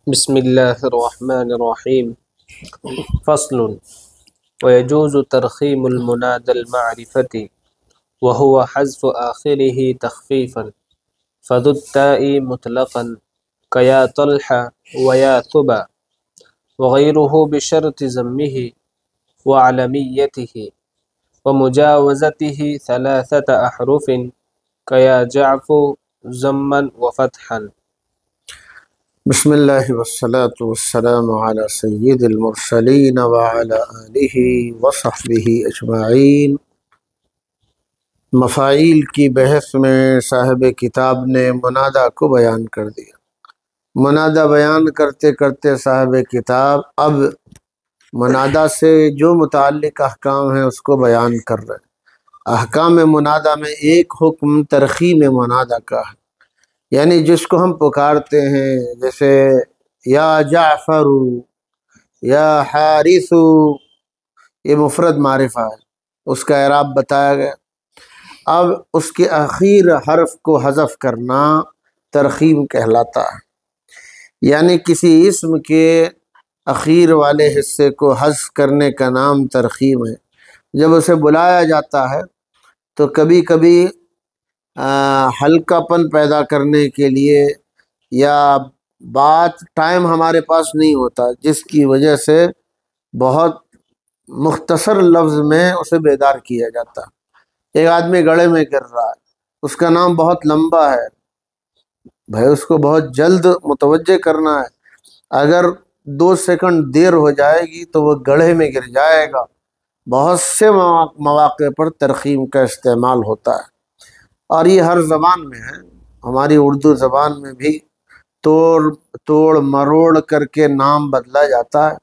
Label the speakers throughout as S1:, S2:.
S1: بسم الله الرحمن الرحيم. فصل. ويجوز ترخيم المنادى المعرفة وهو حذف آخره تخفيفا فذو التاء مطلقا كيا طلحة ويا ثبا وغيره بشرط ضمه وعلميته ومجاوزته ثلاثة أحرف كيا جعف ضما وفتحا.
S2: بسم اللہ والصلاة والسلام علی سید المرسلین وعلی آلہ وصحبہ اجمعین۔ مفاعیل کی بحث میں صاحب کتاب نے منادہ کو بیان کر دیا۔ منادہ بیان کرتے کرتے صاحب کتاب اب منادہ سے جو متعلق احکام ہیں اس کو بیان کر رہے ہیں۔ احکام منادہ میں ایک حکم ترخیم منادہ کا ہے، یعنی جس کو ہم پکارتے ہیں، جیسے یا جعفر یا حارث، یہ مفرد معرفہ ہے، اس کا اعراب بتایا گیا۔ اب اس کے آخر حرف کو حذف کرنا ترخیم کہلاتا ہے، یعنی کسی اسم کے اخیر والے حصے کو حذف کرنے کا نام ترخیم ہے۔ جب اسے بلایا جاتا ہے تو کبھی کبھی ہلکا پن پیدا کرنے کے لیے یا بات ٹائم ہمارے پاس نہیں ہوتا، جس کی وجہ سے بہت مختصر لفظ میں اسے بیدار کیا جاتا ہے۔ ایک آدمی گڑھے میں گر رہا ہے، اس کا نام بہت لمبا ہے، بھائی اس کو بہت جلد متوجہ کرنا ہے۔ اگر 2 سیکنڈ دیر ہو جائے گی تو وہ گڑھے میں گر جائے گا۔ بہت سے مواقع پر ترخیم کا استعمال ہوتا ہے، اور یہ ہر زبان میں ہے۔ ہماری اردو زبان میں بھی توڑ مروڑ کر کے نام بدلا جاتا ہے۔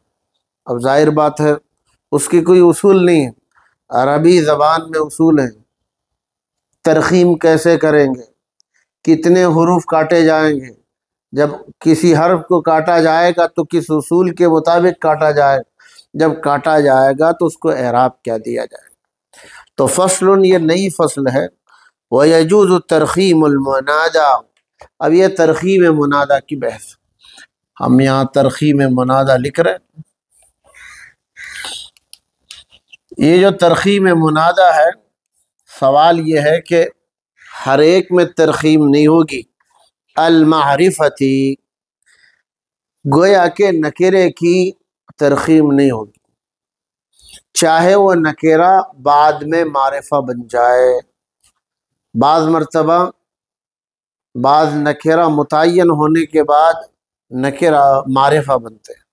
S2: اب ظاہر بات ہے اس کی کوئی اصول نہیں ہے، عربی زبان میں اصول ہیں۔ ترخیم کیسے کریں گے، کتنے حروف کاٹے جائیں گے، جب کسی حرف کو کاٹا جائے گا تو کس اصول کے مطابق کاٹا جائے گا، جب کاٹا جائے گا تو اس کو اعراب کیا دیا جائے گا۔ تو فصل، یہ نئی فصل ہے، وَيَجُوزُ تَرْخِيمُ الْمُنَادَى۔ اب یہ ترخیم منادہ کی بحث، ہم یہاں ترخیم منادہ لکھ رہے ہیں۔ یہ جو ترخیم منادہ ہے، سوال یہ ہے کہ ہر ایک میں ترخیم نہیں ہوگی۔ المعرفتی، گویا کہ نکرے کی ترخیم نہیں ہوگی، چاہے وہ نکرہ بعد میں معرفہ بن جائے۔ بعض مرتبہ بعض نکرہ متعین ہونے کے بعد نکرہ معرفہ بنتے ہیں،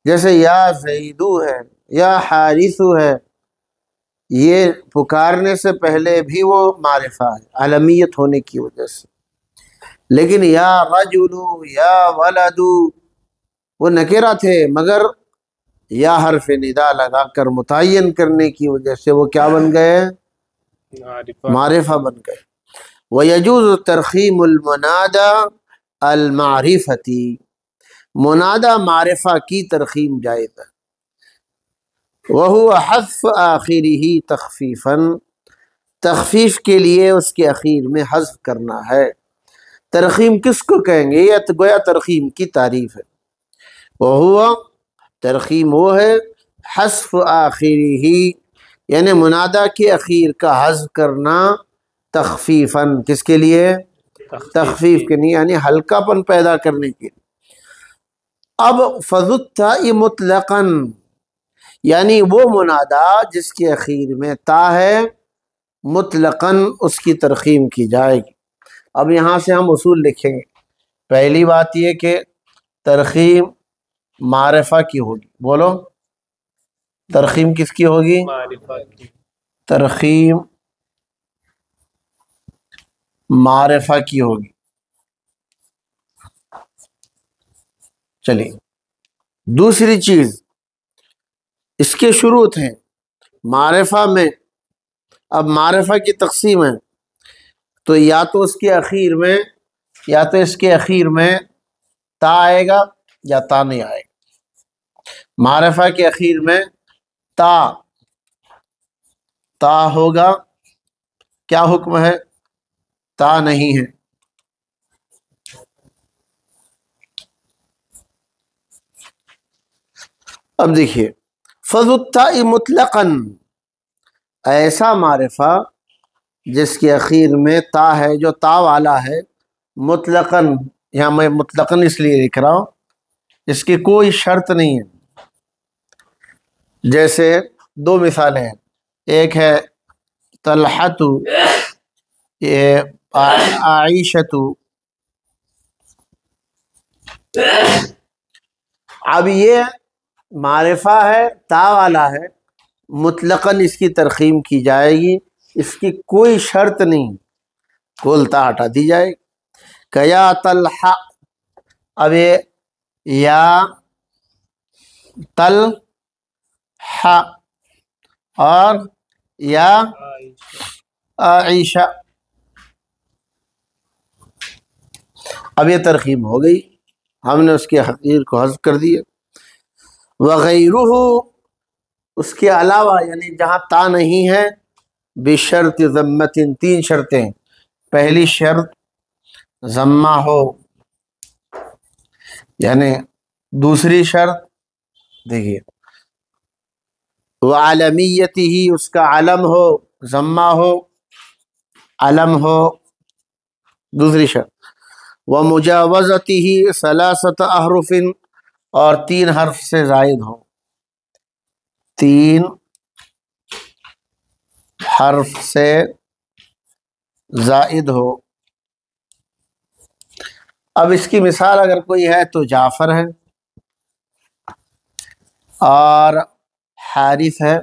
S2: جیسے یا زیدو ہے، یا حارثو ہے، یہ پکارنے سے پہلے بھی وہ معرفہ ہے علمیت ہونے کی وجہ سے۔ لیکن یا رجلو، یا ولدو، وہ نکرہ تھے، مگر یا حرف ندا لگا کر متعین کرنے کی وجہ سے وہ کیا بن گئے؟ معرفہ بن گئے۔ وَيَجُوزُ تَرْخِيمُ الْمُنَادَى الْمَعْرِفَةِ، منادہ معرفہ کی ترخیم جائز ہے۔ وَهُوَ حَذْفُ آخِرِهِ تَخْفِيفًا، تخفیف کے لیے اس کے اخیر میں حذف کرنا ہے۔ ترخیم کس کو کہیں گے؟ یہ گویا ترخیم کی تعریف ہے۔ وَهُوَ، ترخیم وہ ہے، حذف آخِرِهِ، یعنی منادہ کے اخیر کا حذف کرنا، تخفیفاً، کس کے لیے؟ تخفیف کے لیے، یعنی ہلکا پن پیدا کرنے کے لیے۔ اب فَذُو التَّاءِ مطلقاً، یعنی وہ منادہ جس کے اخیر میں تا ہے، مطلقاً اس کی ترخیم کی جائے گی۔ اب یہاں سے ہم اصول لکھیں گے۔ پہلی بات یہ کہ ترخیم معرفہ کی ہوگی، بولو، ترخیم کس کی ہوگی؟
S1: معرفہ کی۔
S2: ترخیم معرفہ کی ہوگی۔ چلیے، دوسری چیز اس کے شروط ہیں معرفہ میں۔ اب معرفہ کی تقسیم ہے، تو یا تو اس کے اخیر میں، یا تو اس کے اخیر میں تا آئے گا یا تا نہیں آئے گا۔ معرفہ کے اخیر میں تا ہوگا، کیا حکم ہے؟ تا نہیں ہے۔ اب دیکھیے فض التاء مطلقاً، ایسا معرفہ جس کے اخیر میں تا ہے، جو تا والا ہے، مطلقاً، یہاں میں مطلقاً اس لیے لکھ رہا ہوں اس کی کوئی شرط نہیں ہے. جیسے دو مثالیں ہیں، ایک ہے طلحۃ، یہ عائشۃ. اب یہ معرفہ ہے، تا والا ہے، مطلقاً اس کی ترخیم کی جائے گی، اس کی کوئی شرط نہیں، کھول تا ہٹا دی جائے گی. کہ یا طلحہ، اب یہ یا طلحہ اور یا عائشہ، اب یہ ترخیم ہو گئی، ہم نے اس کے حقیر کو حذف کر دیا. وغیرہ، اس کے علاوہ یعنی جہاں تا نہیں ہے، بشرط ضمۃ، تین شرطیں. پہلی شرط ضمہ ہو، یعنی دوسری شرط دیکھیے وعلمیتہ، اس کا علم ہو، ضمہ ہو، علم ہو، دوسری شرط. ومجاوزتہ ثلاثۃ احرف، اور تین حرف سے زائد ہو، تین حرف سے زائد ہو. اب اس کی مثال اگر کوئی ہے تو جعفر ہے اور حارث ہے.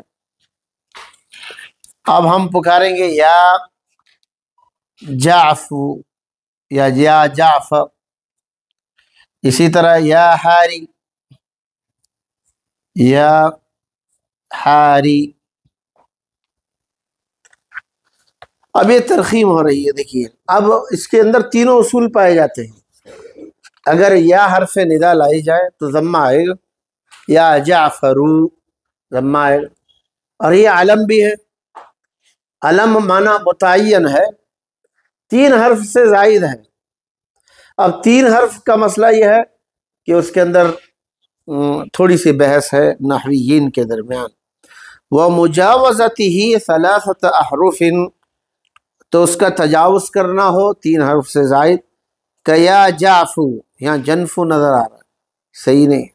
S2: اب ہم پکاریں گے یا جعفو یا جعفر، اسی طرح یا حاری، یا حاری. اب یہ ترخیم ہو رہی ہے. دیکھیے اب اس کے اندر تینوں اصول پائے جاتے ہیں. اگر یا حرف ندا لائی جائے تو ضمہ آئے گا، یا جعفرو ضمہ آئے گا. اور یہ علم بھی ہے، علم معنی متعین ہے، تین حرف سے زائد ہے. اب تین حرف کا مسئلہ یہ ہے کہ اس کے اندر تھوڑی سی بحث ہے نحویین کے درمیان. وَمُجَاوَزَتِهِ ثَلَاثَةَ أَحْرُفٍ، تو اس کا تجاوز کرنا ہو تین حرف سے زائد. کہ یا جعفو، یہاں جنفو نظر آ رہا ہے، صحیح نہیں.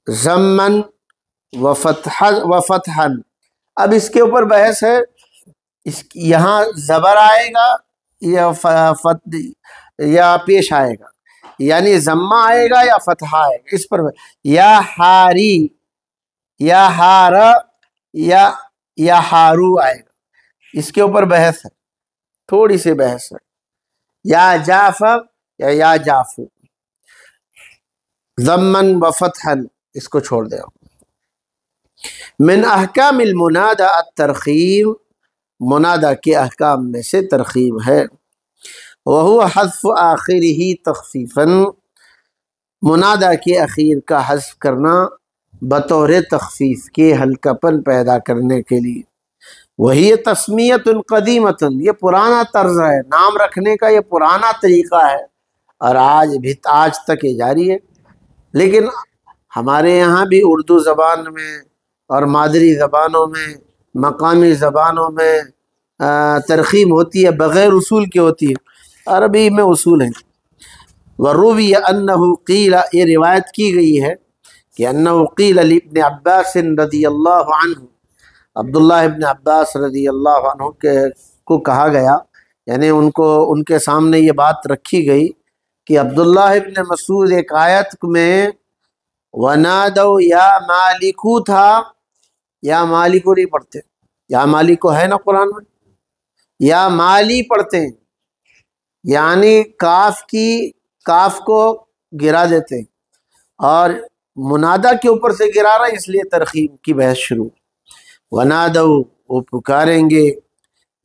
S2: ضمن وفتحا، اب اس کے اوپر بحث ہے، یہاں زبر آئے گا یا پیش آئے گا، یعنی ضمہ آئے گا یا فتحہ آئے گا، اس پر یا حاری، یا ہارا، یا ہارو آئے گا. اس کے اوپر بحث ہے، تھوڑی سی بحث ہے. یا جعفر یا جعفو، ضمن و فتحا، اس کو چھوڑ دے. من احکام المنادى الترخیم، منادہ کے احکام میں سے ترخیم ہے. وهو حذف آخرہ تخفیفا، منادہ کے اخیر کا حذف کرنا بطور تخفیف کے، ہلکا پن پیدا کرنے کے لیے. وہی تسمیت قدیمت، یہ پرانا طرز ہے، نام رکھنے کا یہ پرانا طریقہ ہے اور آج تک یہ جاری ہے. لیکن ہمارے یہاں بھی اردو زبان میں اور مادری زبانوں میں، مقامی زبانوں میں ترخیم ہوتی ہے، بغیر اصول کے ہوتی ہے، عربی میں اصول ہیں. وروی انہ قیل، یہ روایت کی گئی ہے کہ انہ قیل لابن عباس رضی اللہ عنہ، عبداللہ ابن عباس رضی اللہ عنہ کو کہا گیا، یعنی ان کے سامنے یہ بات رکھی گئی کہ عبداللہ ابن مسعود ایک آیت میں وَنَادَوْا یا مالکو تھا، یا مالکو نہیں پڑھتے، یا مالکو ہے نا قرآن میں، یا مالی پڑھتے ہیں، یعنی کاف کو گرا دیتے ہیں، اور منادہ کے اوپر سے گرا رہا ہے، اس لیے ترخیم کی بحث شروع. وَنَادَوْا، وہ پکاریں گے،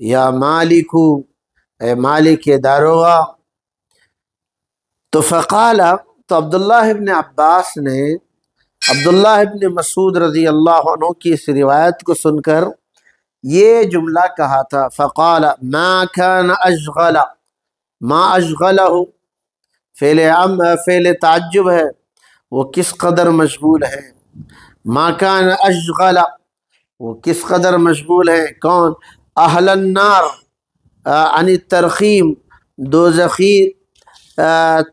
S2: یا مالکو، اے مالک داروغہ. تو فقال، تو عبداللہ ابن عباس نے عبداللہ ابن مسعود رضی اللہ عنہ کی اس روایت کو سن کر یہ جملہ کہا تھا. فقال ما كان اشغل، ما اشغلہ، فعل تعجب ہے، وہ کس قدر مشغول ہے. ما کان اشغل، وہ کس قدر مشغول ہیں، کون؟ اہل النار عن الترخیم، دوزخی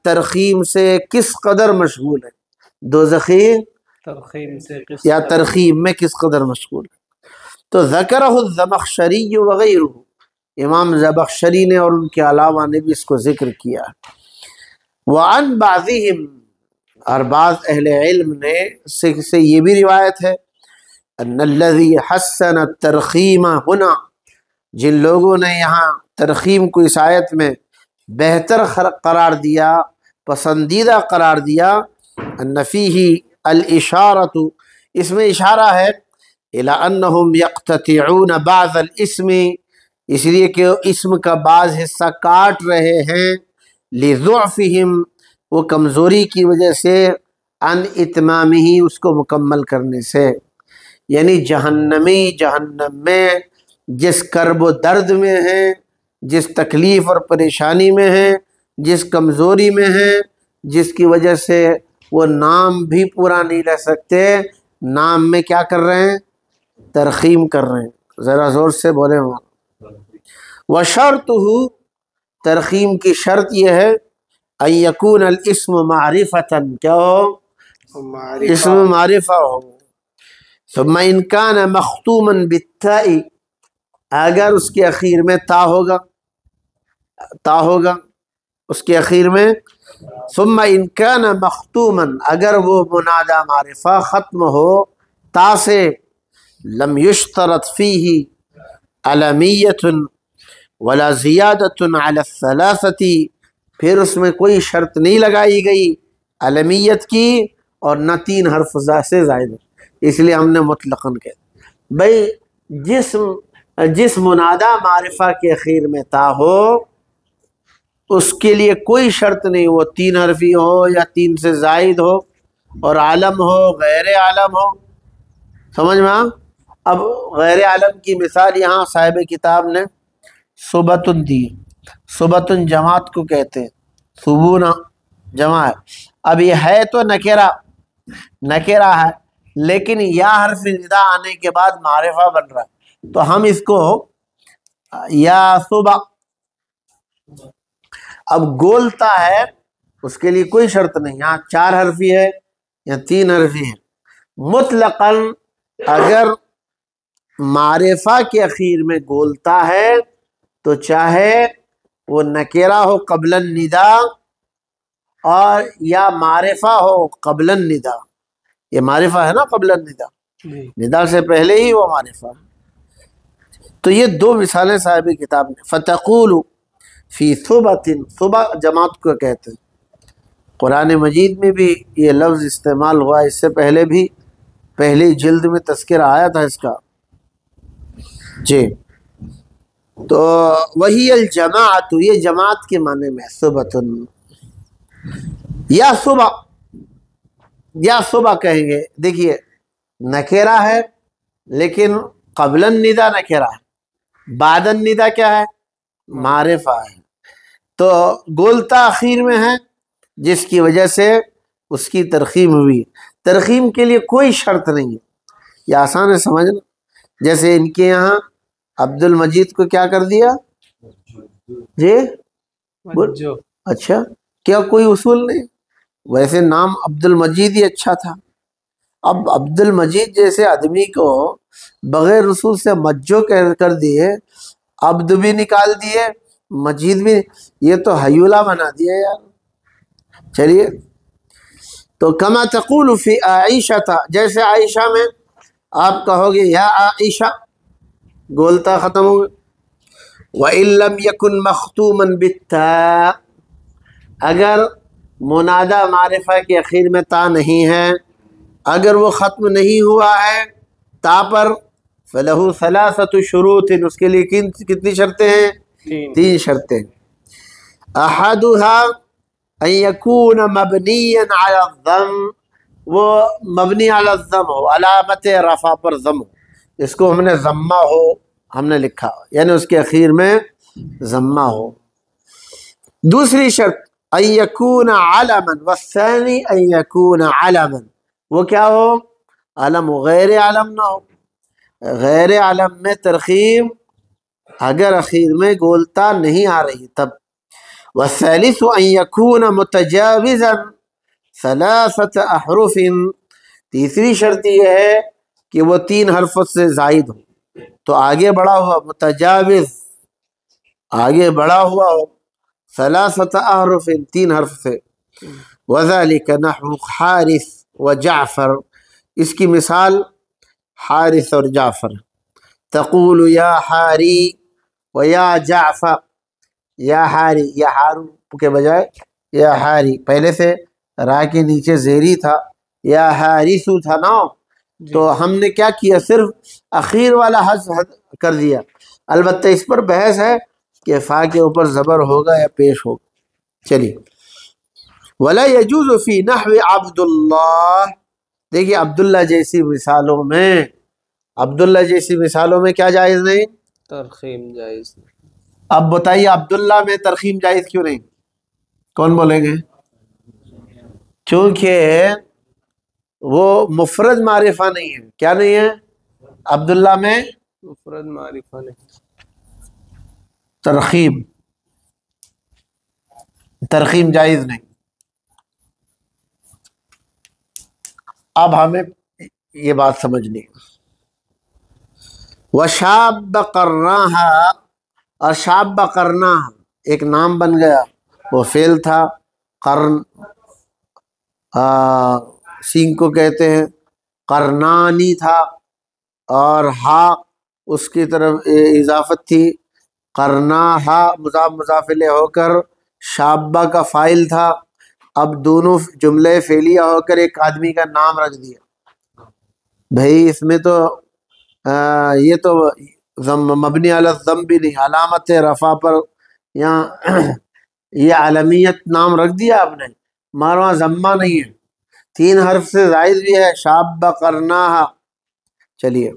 S2: ترخیم سے کس قدر مشغول ہے، دوزخی
S1: ترخیم سے
S2: یا ترخیم میں کس قدر مشغول ہے۔ تو ذکرہ الزمخشری وغیرہ، امام زمخشری نے اور ان کے علاوہ نے بھی اس کو ذکر کیا۔ وعن بعضهم، اور بعض اہل علم نے سے یہ بھی روایت ہے، ان الذی حسن الترخیم ہنا، جن لوگوں نے یہاں ترخیم کو اس آیت میں بہتر قرار دیا، پسندیدہ قرار دیا، ان فیہ الاشارۃ، اس میں اشارہ ہے الی انہم یقتطعون بعض الاسم، اس لیے کہ اسم کا بعض حصہ کاٹ رہے ہیں، لضعفہم، وہ کمزوری کی وجہ سے، عن اتمامہ، اس کو مکمل کرنے سے، یعنی جہنمی جہنم میں جس کرب و درد میں ہیں، جس تکلیف اور پریشانی میں ہیں، جس کمزوری میں ہیں، جس کی وجہ سے وہ نام بھی پورا نہیں لے سکتے، نام میں کیا کر رہے ہیں؟ ترخیم کر رہے ہیں، ذرا زور سے بولے وہاں۔ وشرطہ، ترخیم کی شرط یہ ہے، ان یکون الاسم معرفتا، کیا ہو؟ اسم معرفہ ہو۔ ثم ان کان مختوما بالتاء، اگر اس کے اخیر میں تا ہوگا، تا ہوگا اس کے اخیر میں، ثم ان کان مختوما، اگر وہ منادى معرفہ ختم ہو تا سے، لم یشترط فیہ علمیۃ ولا زیادۃ علی الثلاثۃ، پھر اس میں کوئی شرط نہیں لگائی گئی علمیت کی اور نہ 3 حرف سے زائد، اس لیے ہم نے مطلقاً کہا بھئی جس منادى معرفہ کے اخیر میں تا ہو اس کے لیے کوئی شرط نہیں، وہ 3 حرفی ہو یا 3 سے زائد ہو، اور عالم ہو غیر عالم ہو، سمجھ میں؟ اب غیر عالم کی مثال یہاں صاحب کتاب نے صبتن دی، صبتن جماعت کو کہتے ہیں، صبونا جمع ہے۔ اب یہ ہے تو نکرہ ہے، لیکن یا حرف ندا آنے کے بعد معرفہ بن رہا ہے، تو ہم اس کو یا صبح، اب گولتا ہے اس کے لیے کوئی شرط نہیں، یہاں 4 حرفی ہے یا 3 حرفی ہے، مطلقاً اگر معرفہ کے اخیر میں گولتا ہے تو چاہے وہ نکرہ ہو قبل الندا اور یا معرفہ ہو قبل الندا، یہ معرفہ ہے نا قبل الندا، ندا سے پہلے ہی وہ معرفہ۔ تو یہ 2 مثالیں صاحب کتاب نے، فتقول فی صبۃ، صبح جماعت کو کہتے ہیں، قرآن مجید میں بھی یہ لفظ استعمال ہوا، اس سے پہلے بھی پہلی جلد میں تذکرہ آیا تھا اس کا، جی۔ تو وہی الجماعت، یہ جماعت کے معنی میں صبتن، یا صبح، یا صبح کہیں گے، دیکھیے نکرہ ہے لیکن قبل الندا نکرہ ہے، بعد الندا کیا ہے؟ معرفہ ہے، تو گولتا اخیر میں ہے جس کی وجہ سے اس کی ترخیم ہوئی، ترخیم کے لیے کوئی شرط نہیں ہے، یہ آسان ہے سمجھنا، جیسے ان کے یہاں عبد المجید کو کیا کر دیا جی؟ اچھا، کیا کوئی اصول نہیں؟ ویسے نام عبد المجید ہی اچھا تھا، اب عبد المجید جیسے آدمی کو بغیر رسول سے مجو کر دیے، عبد بھی نکال دیے، مجید بھی، یہ تو حیولہ بنا دیا یار۔ چلیے، تو کما تقول فی عائشہ تھا، جیسے عائشہ میں آپ کہو گے یا عائشہ، گولتا ختم ہو گیا۔ وَإِن لَمْ يَكُنْ مَخْتُومًا بِالتَّاء، اگر منادى معرفہ کے اخیر میں تا نہیں ہے، اگر وہ ختم نہیں ہوا ہے تا پر، فَلَهُ ثَلَاثَةُ شُرُوطٍ، اس کے لیے کتنی شرطیں ہیں؟ 3 شرطیں۔ احدها ان یکون مبنیا علی الضم، وہ مبنی علی الضم ہو، علامت رفع پر ضم ہو، اس کو ہم نے ضمہ ہو ہم نے لکھا، یعنی اس کے اخیر میں ضمہ ہو۔ دوسری شرط ان یکون علما، والثانی ان یکون علما، وہ کیا ہو؟ علم غیر علم نہ ہو. غیر علم میں ترخیم اگر اخیر میں گولتا نہیں آ رہی تب. والثالث ان يكون متجاوزا 3 احرف. تیسری شرط یہ ہے کہ وہ 3 حرف سے زائد ہو. تو آگے بڑھا ہوا متجاوز، آگے بڑھا ہوا ہو 3 احرف 3 حرف سے. وذلك نحو حارث و جعفر. اس کی مثال حارث اور جعفر. تقول یا حاری و یا جعفر. یا حاری، یا ہارو کے بجائے یا حاری. پہلے سے را کے نیچے زیری تھا، یا حارثو تھا نا، تو ہم نے کیا کیا؟ صرف اخیر والا حذف کر دیا. البتہ اس پر بحث ہے کہ فا کے اوپر زبر ہوگا یا پیش ہوگا. چلیے. ولا يجوز فی نحو عبد اللہ. دیکھیے عبداللہ جیسی مثالوں میں، عبداللہ جیسی مثالوں میں کیا جائز نہیں؟
S1: ترخیم جائز نہیں.
S2: اب بتائیے عبداللہ میں ترخیم جائز کیوں نہیں؟ کون بولیں گے؟ چونکہ وہ مفرد معرفہ نہیں ہے. کیا نہیں ہے؟ عبداللہ میں
S1: مفرد معرفہ نہیں.
S2: ترخیم جائز نہیں. اب ہمیں یہ بات سمجھنی ہے. وشاب قرناہا، اور شاب قرنا ایک نام بن گیا، وہ فعل تھا. قرن سین کو کہتے ہیں. قرنانی تھا، اور ہا اس کی طرف اضافت تھی. قرناہا مضاف مضاف الیہ ہو کر شابہ کا فاعل تھا. اب دونوں جملے فعلیہ ہو کر ایک آدمی کا نام رکھ دیا. بھائی اس میں تو یہ تو مبنی علی الضم بھی نہیں، علامت رفع پر یہاں یہ علمیت نام رکھ دیا آپ نے، مگر وہاں ضمہ نہیں ہے. 3 حرف سے زائد بھی ہے. شاب قرناہا. چلیے.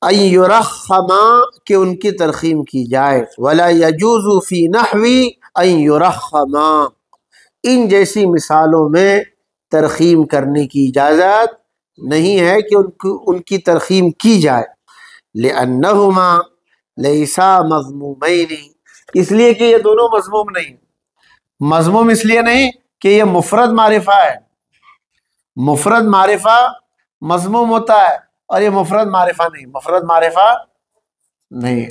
S2: ان یرخما، کہ ان کی ترخیم کی جائے. ولا یجوز فی نحو ان یرخما. ان جیسی مثالوں میں ترخیم کرنے کی اجازت نہیں ہے کہ ان کی ترخیم کی جائے. لأنہما لیسا مضمومین، اس لیے کہ یہ دونوں مضموم نہیں. مضموم اس لیے نہیں کہ یہ مفرد معرفہ ہے. مفرد معرفہ مضموم ہوتا ہے، اور یہ مفرد معرفہ نہیں. مفرد معرفہ نہیں.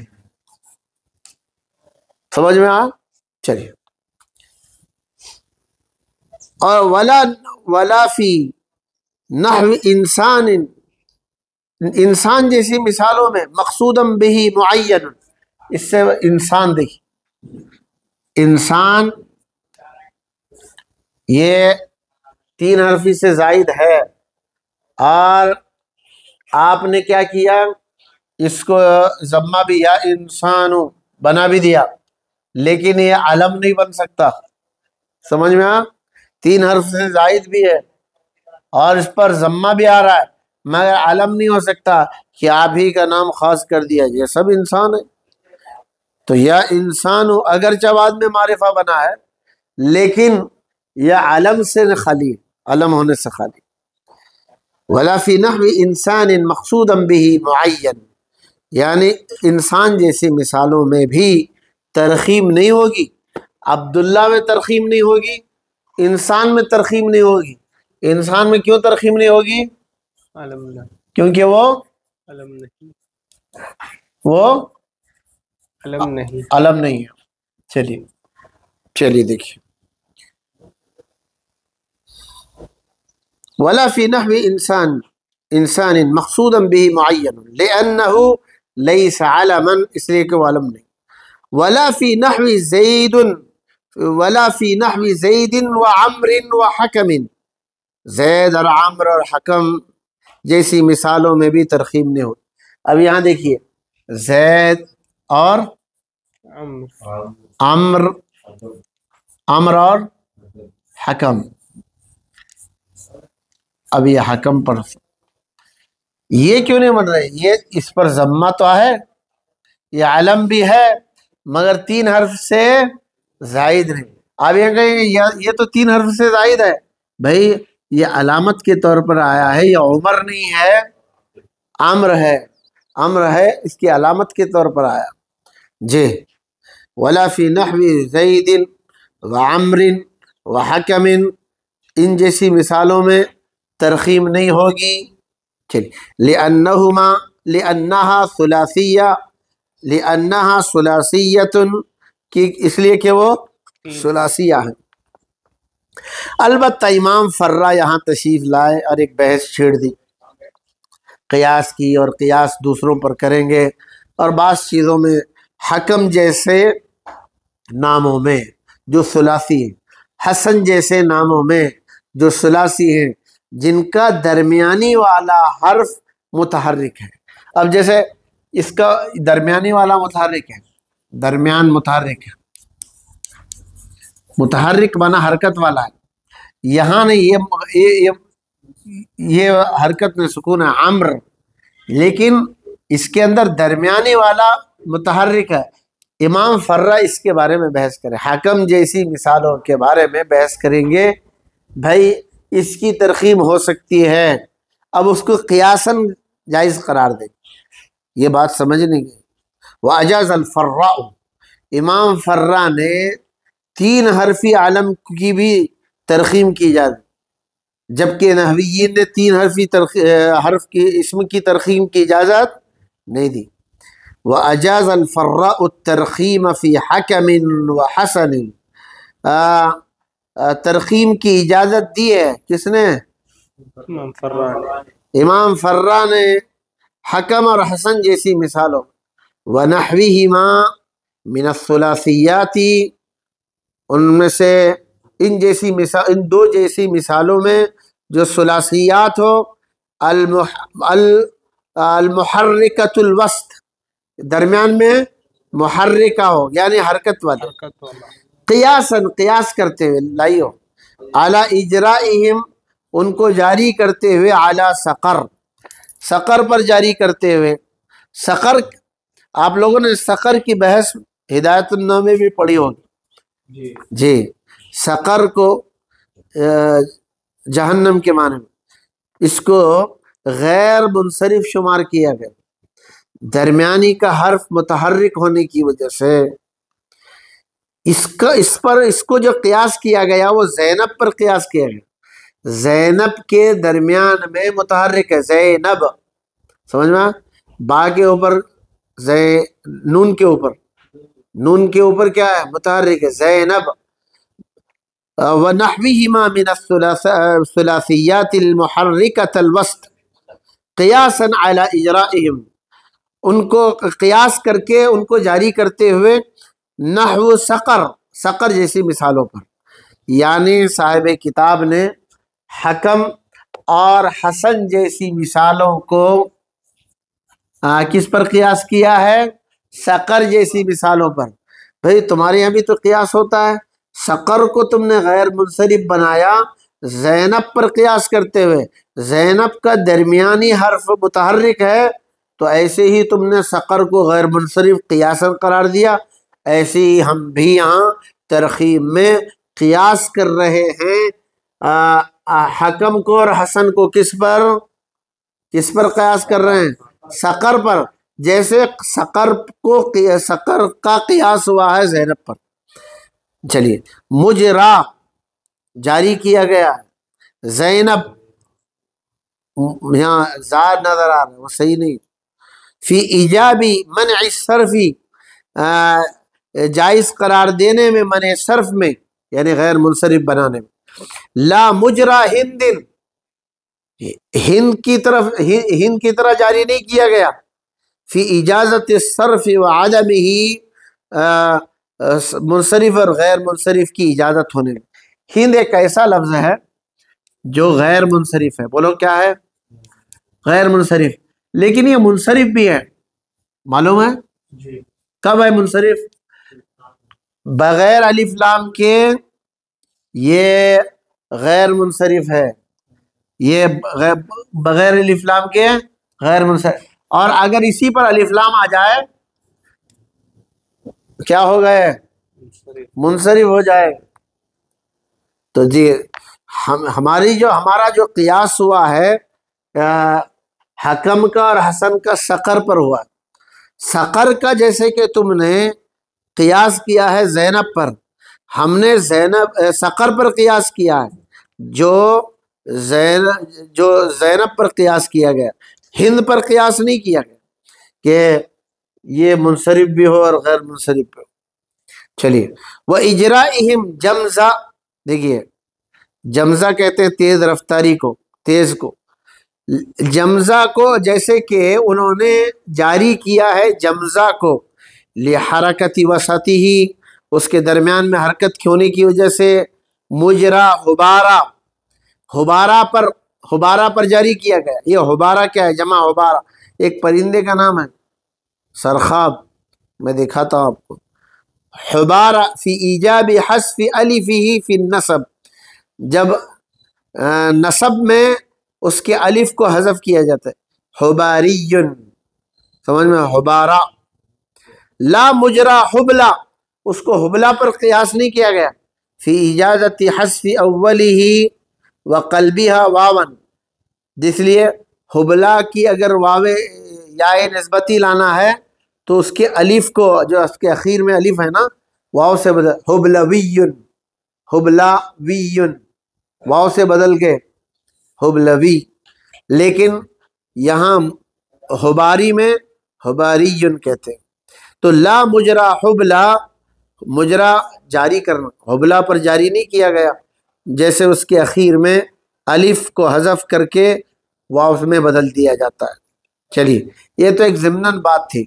S2: سمجھ میں آ؟ چلیے. اور ولا فی نحو انسان، انسان جیسی مثالوں میں مقصودم بہی معین. اس سے انسان دیکھیے، انسان یہ 3 حرفی سے زائد ہے، اور آپ نے کیا کیا؟ اس کو ضمہ بھی یا انسان بنا بھی دیا، لیکن یہ علم نہیں بن سکتا. سمجھ میں آ؟ 3 حرف سے زائد بھی ہے اور اس پر ضمہ بھی آ رہا ہے، مگر علم نہیں ہو سکتا کہ آپ ہی کا نام خاص کر دیا. یہ سب انسان ہے. تو یا انسان اگرچہ بعد میں معرفہ بنا ہے، لیکن یہ علم سے خالی، علم ہونے سے خالی. ولا فی نحو انسان مقصودا به معین، یعنی انسان جیسی مثالوں میں بھی ترخیم نہیں ہوگی. عبداللہ میں ترخیم نہیں ہوگی، انسان میں ترخیم نہیں ہوگی. انسان میں کیوں ترخیم نہیں ہوگی؟
S1: علم نہیں.
S2: کیونکہ وہ
S1: علم نہیں.
S2: علم نہیں ہے. چلیے دیکھیے. ولا فی نحو انسان مقصودا به معین لأنه لیس علما، اس لیے کہ وہ علم نہیں. ولا فی نحو زید وعمر وحکم، زید اور عمر اور حکم جیسی مثالوں میں بھی ترخیم نہیں ہوتی. اب یہاں دیکھیے، زید اور عمر اور حکم. اب یہ حکم پر یہ کیوں نہیں بن رہے؟ یہ اس پر ضمہ تو ہے، یہ علم بھی ہے، مگر 3 حرف سے زائد نہیں. آپ یہ کہیں یہ تو 3 حرف سے زائد ہے. بھائی یہ علامت کے طور پر آیا ہے، یہ عمر نہیں ہے، امر ہے، امر ہے، اس کی علامت کے طور پر آیا جی۔ ولا فی نحو زید وعمر وحکم، ان جیسی مثالوں میں ترخیم نہیں ہوگی، لأنہا ثلاثیہ، لأنہا ثلاثیۃ، کہ اس لیے کہ وہ ثلاثیہ ہے۔ البتہ امام فرا یہاں تشریف لائے اور ایک بحث چھیڑ دی قیاس کی، اور قیاس دوسروں پر کریں گے، اور بعض چیزوں میں حکم جیسے ناموں میں جو ثلاثی ہیں، حسن جیسے ناموں میں جو ثلاثی ہیں، جن کا درمیانی والا حرف متحرک ہے۔ اب جیسے اس کا درمیانی والا متحرک ہے، درمیان متحرک ہے، متحرک مانا حرکت والا ہے، یہاں نہیں، یہ حرکت میں سکون ہے عمر، لیکن اس کے اندر درمیانی والا متحرک ہے۔ امام فرا اس کے بارے میں بحث کریں، حکم جیسی مثالوں کے بارے میں بحث کریں گے، بھائی اس کی ترخیم ہو سکتی ہے، اب اس کو قیاساً جائز قرار دیں، یہ بات سمجھنے کی۔ وَأَجَازَ الْفَرَّاءُ، امام فرا نے تین حرفی علم کی بھی ترخیم کی اجازت، جبکہ نحویین نے تین حرفی حرف کی اسم کی ترخیم کی اجازت نہیں دی۔ وَأَجَازَ الْفَرَّاءُ التَّرْخِيمَ فِي حَكَمٍ وَحَسَنٍ، ترخیم کی اجازت دی ہے کس نے؟
S1: امام فرا نے۔
S2: امام فرا نے حکم اور حسن جیسی مثالوں، وَنَحْوِهِمَا مِنَ الثُّلَاثِيَّاتِ، ان میں سے ان دو جیسی مثالوں میں جو ثلاثیات ہو، المحرکۃ الوسط، درمیان میں محرکہ ہو یعنی حرکت والا، قیاساً قیاس کرتے ہوئے لائیو، اعلیٰ اجرائہم، ان کو جاری کرتے ہوئے، اعلیٰ سقر، سقر پر جاری کرتے ہوئے۔ سقر، آپ لوگوں نے سقر کی بحث ہدایت النو میں بھی پڑھی ہوگی جی، سقر کو جہنم کے معنی میں، اس کو غیر منصرف شمار کیا گیا، درمیانی کا حرف متحرک ہونے کی وجہ سے اس کو جو قیاس کیا گیا وہ زینب پر قیاس کیا گیا، زینب کے درمیان میں متحرک ہے، زینب، سمجھ میں؟ با کے اوپر نون کے اوپر، نون کے اوپر کیا ہے؟ متحرک ہے، زینب۔ وَنَحْوِهِمَا مِنَ الثُّلَاثِيَّاتِ الْمُحَرِّكَةِ الْوَسْطِ قِيَاسًا عَلَى إِجْرَائِهِمْ، ان کو قیاس کر کے ان کو جاری کرتے ہوئے، نحو سقر، سقر جیسی مثالوں پر، یعنی صاحب کتاب نے حکم اور حسن جیسی مثالوں کو کس پر قیاس کیا ہے؟ سقر جیسی مثالوں پر۔ بھئی تمہارے یہاں بھی تو قیاس ہوتا ہے، سقر کو تم نے غیر منصرف بنایا زینب پر قیاس کرتے ہوئے، زینب کا درمیانی حرف متحرک ہے، تو ایسے ہی تم نے سقر کو غیر منصرف قیاساً قرار دیا، ایسے ہی ہم بھی یہاں ترخیم میں قیاس کر رہے ہیں، حکم کو اور حسن کو کس پر قیاس کر رہے ہیں؟ سقر پر، جیسے سقر کا قیاس ہوا ہے زینب پر۔ چلیے، مجرا جاری کیا گیا، زینب، یہاں زاد نظر آ رہا ہے وہ صحیح نہیں، فی ایجابی منع الصرف، جائز قرار دینے میں، منع صرف میں یعنی غیر منصرف بنانے میں۔ لا مجرا ہند، ہند کی طرح جاری نہیں کیا گیا، فی اجازت الصرف وعدمہ، منصرف اور غیر منصرف کی اجازت ہونے میں۔ ہند ایک ایسا لفظ ہے جو غیر منصرف ہے، بولو کیا ہے؟ غیر منصرف، لیکن یہ منصرف بھی ہے، معلوم ہے؟ کب ہے منصرف؟ بغیر الف لام کے یہ غیر منصرف ہے، یہ بغیر الف لام کے غیر منصرف، اور اگر اسی پر الف لام آ جائے کیا ہو گئے؟ منصرف ہو جائے۔ تو جی ہمارا جو قیاس ہوا ہے حکم کا اور حسن کا سقر پر ہوا. سقر کا جیسے کہ تم نے قیاس کیا ہے زینب پر، ہم نے سقر پر قیاس کیا ہے جو زینب پر قیاس کیا گیا، ہند پر قیاس نہیں کیا گیا کہ یہ منصرف بھی ہو اور غیر منصرف بھی ہو. چلیے وَإِجْرَائِهِمْ جمزہ، دیکھیے جمزہ کہتے ہیں تیز رفتاری کو، تیز کو. جمزہ کو جیسے کہ انہوں نے جاری کیا ہے جمزہ کو لحرکت وسطہ، اس کے درمیان میں حرکت ہونے کی وجہ سے، مجرا حبارہ پر جاری کیا گیا. یہ حبارہ کیا ہے؟ جمع حبارہ، ایک پرندے کا نام ہے سرخاب، میں دکھاتا ہوں آپ کو. حبارہ فی ایجاب حذف الفہ فی النصب، جب نصب میں اس کے الف کو حذف کیا جاتا ہے. حباری، سمجھ میں؟ حبارہ. لا مجرا حبلہ، اس کو حبلہ پر قیاس نہیں کیا گیا. فی اجازت حذف اولہ وقلبہا واون، اس لیے حبلہ کی اگر واو یا نسبتی لانا ہے تو اس کے الف کو، جو اس کے اخیر میں الف ہے نا، واو سے بدل، حبلوی، واو سے بدل کے حبلوی. لیکن یہاں حباری میں حباری کہتے ہیں. تو لا مجرا حبلہ، مجرا جاری کرنا، حبلہ پر جاری نہیں کیا گیا، جیسے اس کے اخیر میں الف کو حذف کر کے واو میں بدل دیا جاتا ہے. چلیے یہ تو ایک ضمناً بات تھی.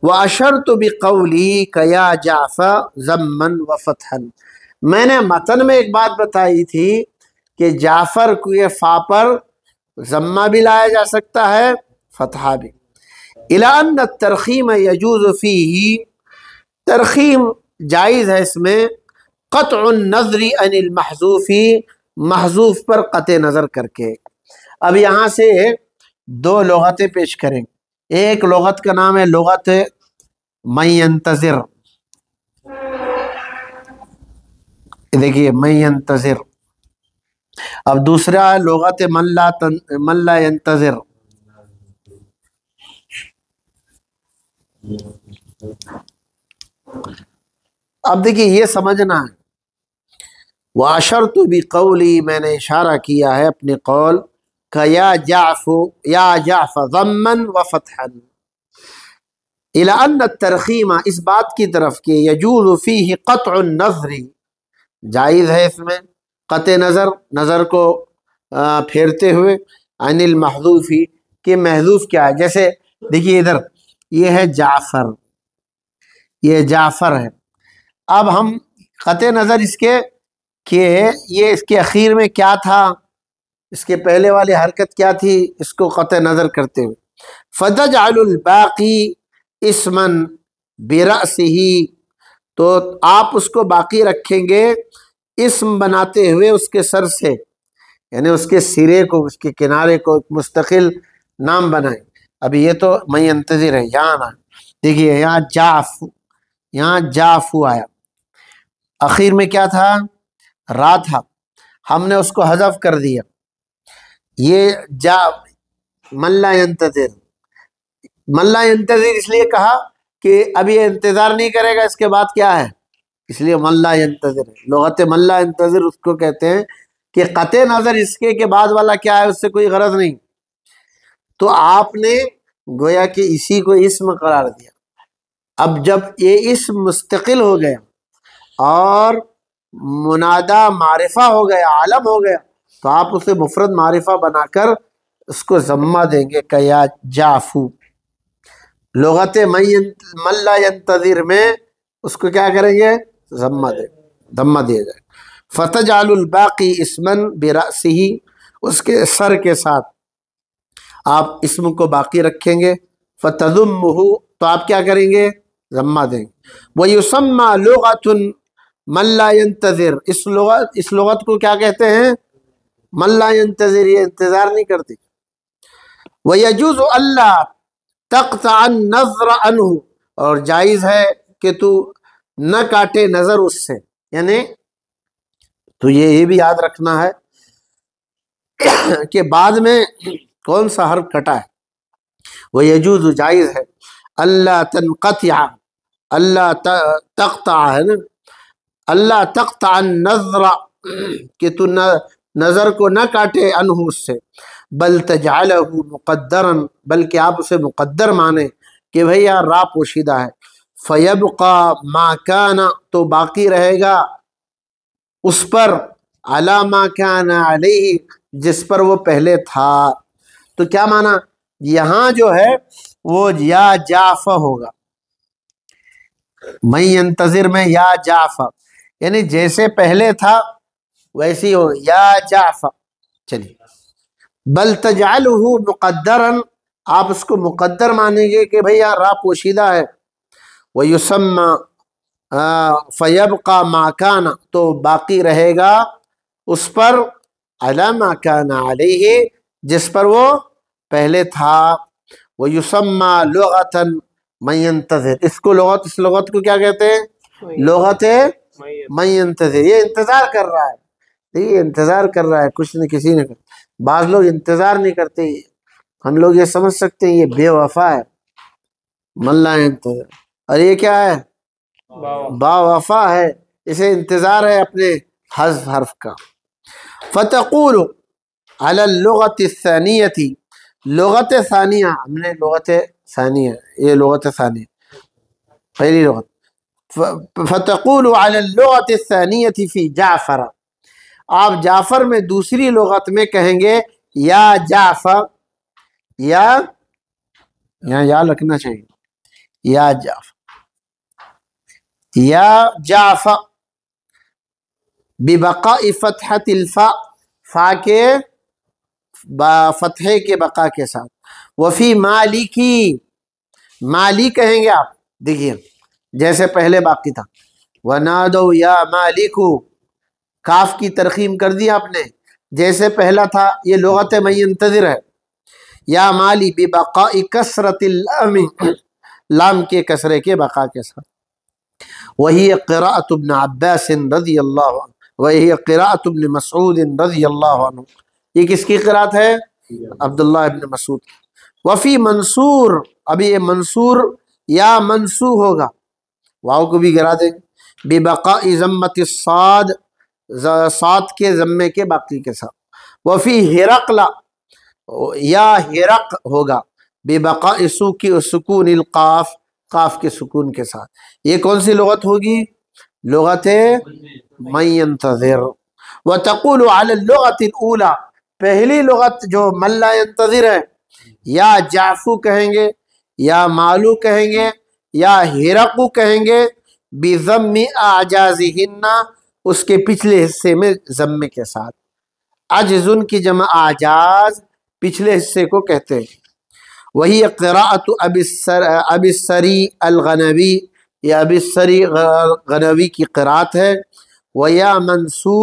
S2: وَأَشَرْتُ بِقَوْلِي كَيَا جَعْفَ ضَمًّا وَفَتْحًا، میں نے متن میں ایک بات بتائی تھی کہ جعفر کو یہ فا پر ضمہ بھی لایا جا سکتا ہے، فتحہ بھی. إِلَىٰ أَنَّ التَّرْخِيمَ يَجُوزُ فِيهِ، ترخیم جائز ہے اس میں، قطع النظر عن المحذوف، محذوف پر قطع نظر کر کے. اب یہاں سے دو لغتیں پیش کریں. ایک لغت کا نام ہے لغت من ينتظر، دیکھیے من ينتظر. اب دوسرا لغت من لا ينتظر. اب دیکھیے یہ سمجھنا ہے. وَأَشَرْتُ بِقَوْلِي، میں نے اشارہ کیا ہے اپنے قول کا، یا جعف ضمًا وفتحًا، إِلَىٰ أَنَّ التَّرْخِيمَ، اس بات کی طرف کہ يَجُوزُ فِيهِ قَطْعُ النَّظْرِ، جائز ہے اس میں قطع نظر، نظر کو پھیرتے ہوئے، عن المحذوف، کہ محذوف کیا ہے. جیسے دیکھیے ادھر یہ ہے جعفر، یہ جعفر ہے. اب ہم قطع نظر اس کے کہ یہ اس کے اخیر میں کیا تھا، اس کے پہلے والی حرکت کیا تھی، اس کو قطع نظر کرتے ہوئے. فَتَجْعَلُ الْبَاقِي اسْمًا بِرَأْسِهِ، تو آپ اس کو باقی رکھیں گے اسم بناتے ہوئے اس کے سر سے، یعنی اس کے سرے کو، اس کے کنارے کو ایک مستقل نام بنائیں. ابھی یہ تو میں ينتظر ہے، یہاں نا دیکھیے یہاں جعفو آیا، اخیر میں کیا تھا، را تھا، ہم نے اس کو حذف کر دیا. یہ من لا ينتظر، من لا ينتظر اس لیے کہا کہ اب یہ انتظار نہیں کرے گا، اس کے بعد کیا ہے، اس لیے من لا ينتظر. لغت من لا ينتظر اس کو کہتے ہیں کہ قطع نظر اس کے بعد والا کیا ہے، اس سے کوئی غرض نہیں. تو آپ نے گویا کہ اسی کو اسم قرار دیا. اب جب یہ اسم مستقل ہو گیا اور منادہ معرفہ ہو گیا، عالم ہو گیا، تو آپ اسے مفرد معرفہ بنا کر اس کو ضمہ دیں گے کہ یا جعفو. لغت من لا ينتظر میں اس کو کیا کریں گے، ضمہ دیا جائے. فتجعل الباقی اسما برأسہ، اس کے سر کے ساتھ آپ اسم کو باقی رکھیں گے. فتضمہ، تو آپ کیا کریں گے، ضمہ دیں گے. ویسمى لغۃ من لا ينتظر، اس لغت کو کیا کہتے ہیں، من لا ينتظر، یہ انتظار نہیں کرتی. ويجوز الا تقطع النظر عنہ، اور جائز ہے کہ تو نہ کاٹے نظر اس سے. یعنی تو یہ بھی یاد رکھنا ہے کہ بعد میں کون سا حرف کٹا ہے. وہ یجوز جائز ہے. اللہ تنقطع، اللہ تقطع ہے نا، اللہ تقطع النظر کہ تو نظر کو نہ کاٹے عنہ اس سے، بل تجعلہ مقدرا بلکہ آپ اسے مقدر مانیں کہ بھیا را پوشیدہ ہے. فیبقى ما کان تو باقی رہے گا اس پر، علی ما کان علیہ جس پر وہ پہلے تھا. تو کیا مانا یہاں جو ہے وہ یا جعفر ہوگا، میں ینتظر میں یا جعفر، یعنی جیسے پہلے تھا ویسی ہو یا جعفر. چلیے بل تجعلہ مقدرا آپ اس کو مقدر مانیں گے کہ بھیا را پوشیدہ ہے. ویسمى فیبقى ما کان تو باقی رہے گا اس پر، علی ما کان علیہ جس پر وہ پہلے تھا. ویسمى لغتا من ینتظر، اس کو لغت، اس لغت کو کیا کہتے ہیں؟ لغت من ینتظر، یہ انتظار کر رہا ہے، یہ انتظار کر رہا ہے کچھ نہ کسی نے. بعض لوگ انتظار نہیں کرتے، ہم لوگ یہ سمجھ سکتے ہیں یہ بے وفا ہے، من لا ینتظر، اور یہ کیا ہے؟ با وفا ہے، اسے انتظار ہے اپنے حذف حرف کا. فتقول علی اللغت الثانیۃ، لغت ثانیہ، ہم نے لغت ثانیہ، یہ لغت ثانیہ پہلی لغت. فتقول علی اللغت الثانیۃ فی جعفر، آپ جعفر میں دوسری لغت میں کہیں گے یا جعفر، یا لکھنا چاہیے یا جعفر، یا جعفر ببقاء فتحۃ الفاء، فا کے فتحے کے بقا کے ساتھ. وفی مالکی، مالی کہیں گے آپ، دیکھیے جیسے پہلے باقی تھا. ونادوا یا مالکو، کاف کی ترخیم کر دی آپ نے، جیسے پہلا تھا یہ لغت من ینتظر ہے. یا مالی ببقاء کسرۃ اللام، لام کے کسرے کے بقا کے ساتھ. وہی قراءۃ ابن عباس رضی اللہ عنہ، وہی قراءۃ ابن مسعود رضی اللہ عنہ، یہ کس کی قراءت ہے؟ عبداللہ ابن مسعود. وفی منصور، ابھی یہ منصور یا منصو ہوگا، واو کو بھی گرا دیں گے، ببقاء ضمۃ الصاد، صاد کے ضمے کے باقی کے ساتھ. وفی ہرقل، یا ہرق ہوگا، ببقاء سکون القاف، قاف کے سکون کے ساتھ. یہ کون سی لغت ہوگی؟ لغت من ینتظر. وتقول علی اللغت الاولی، پہلی لغت جو من لا ینتظر ہے، یا جعفو کہیں گے، یا مالو کہیں گے، یا ہرقو کہیں گے، بضم اعجازہن، اس کے پچھلے حصے میں ضمے کے ساتھ. عجزن کی جمع اعجاز، پچھلے حصے کو کہتے ہیں. وہی قراءۃ ابی السری الغنوی، یا ابی السری غنوی کی قراءت ہے. ویا منصو،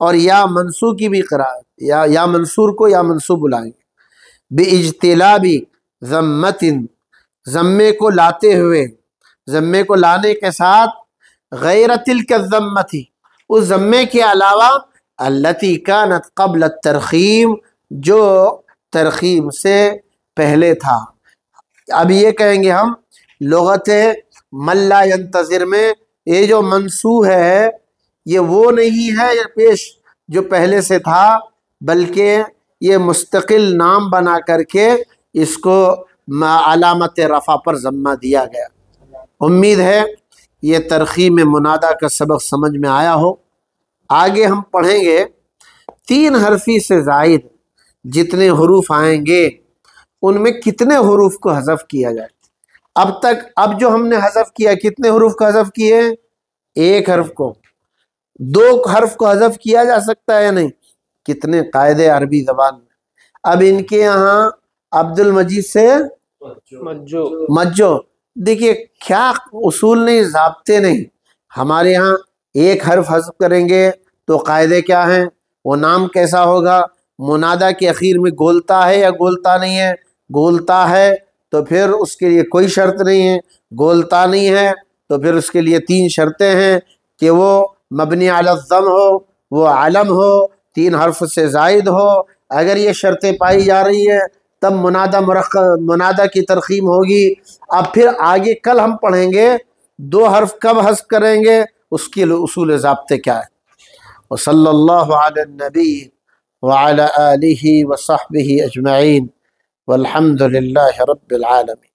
S2: اور یا منصو کی بھی قراءت، یا منصور کو یا منصو بلائیں گے. باجتلاب ضمۃ، ضمے کو لاتے ہوئے، ضمے کو لانے کے ساتھ، غیر تلک الضمۃ، اس ضمے کے علاوہ، التی کانت قبل الترخیم، جو ترخیم سے پہلے تھا. اب یہ کہیں گے ہم لغت من لا ینتظر میں یہ جو منصوح ہے یہ وہ نہیں ہے پیش جو پہلے سے تھا، بلکہ یہ مستقل نام بنا کر کے اس کو علامت رفع پر ضمہ دیا گیا. امید ہے یہ ترخیم منادہ کا سبق سمجھ میں آیا ہو. آگے ہم پڑھیں گے 3 حرفی سے زائد جتنے حروف آئیں گے ان میں کتنے حروف کو حذف کیا جائے. اب جو ہم نے حذف کیا، کتنے حروف کو حذف کیے؟ 1 حرف کو. 2 حرف کو حذف کیا جا سکتا ہے یا نہیں؟ کتنے قاعدے عربی زبان میں. اب ان کے یہاں عبد المجید سے مجو، دیکھیے کیا اصول نہیں، ضابطے نہیں. ہمارے یہاں 1 حرف حذف کریں گے تو قاعدے کیا ہیں، وہ نام کیسا ہوگا، منادہ کے اخیر میں گولتا ہے یا گولتا نہیں ہے. گولتا ہے تو پھر اس کے لیے کوئی شرط نہیں ہے، گولتا نہیں ہے تو پھر اس کے لیے 3 شرطیں ہیں کہ وہ مبنی علی الضم ہو، وہ علم ہو، 3 حرف سے زائد ہو، اگر یہ شرطیں پائی جا رہی ہیں تب منادہ کی ترخیم ہوگی۔ اب پھر آگے کل ہم پڑھیں گے 2 حرف کب حذف کریں گے، اس کے اصول ضابطے کیا ہے۔ وصلی اللہ علی النبی وعلی آلہ وصحبہ اجمعین والحمد للہ رب العالمین۔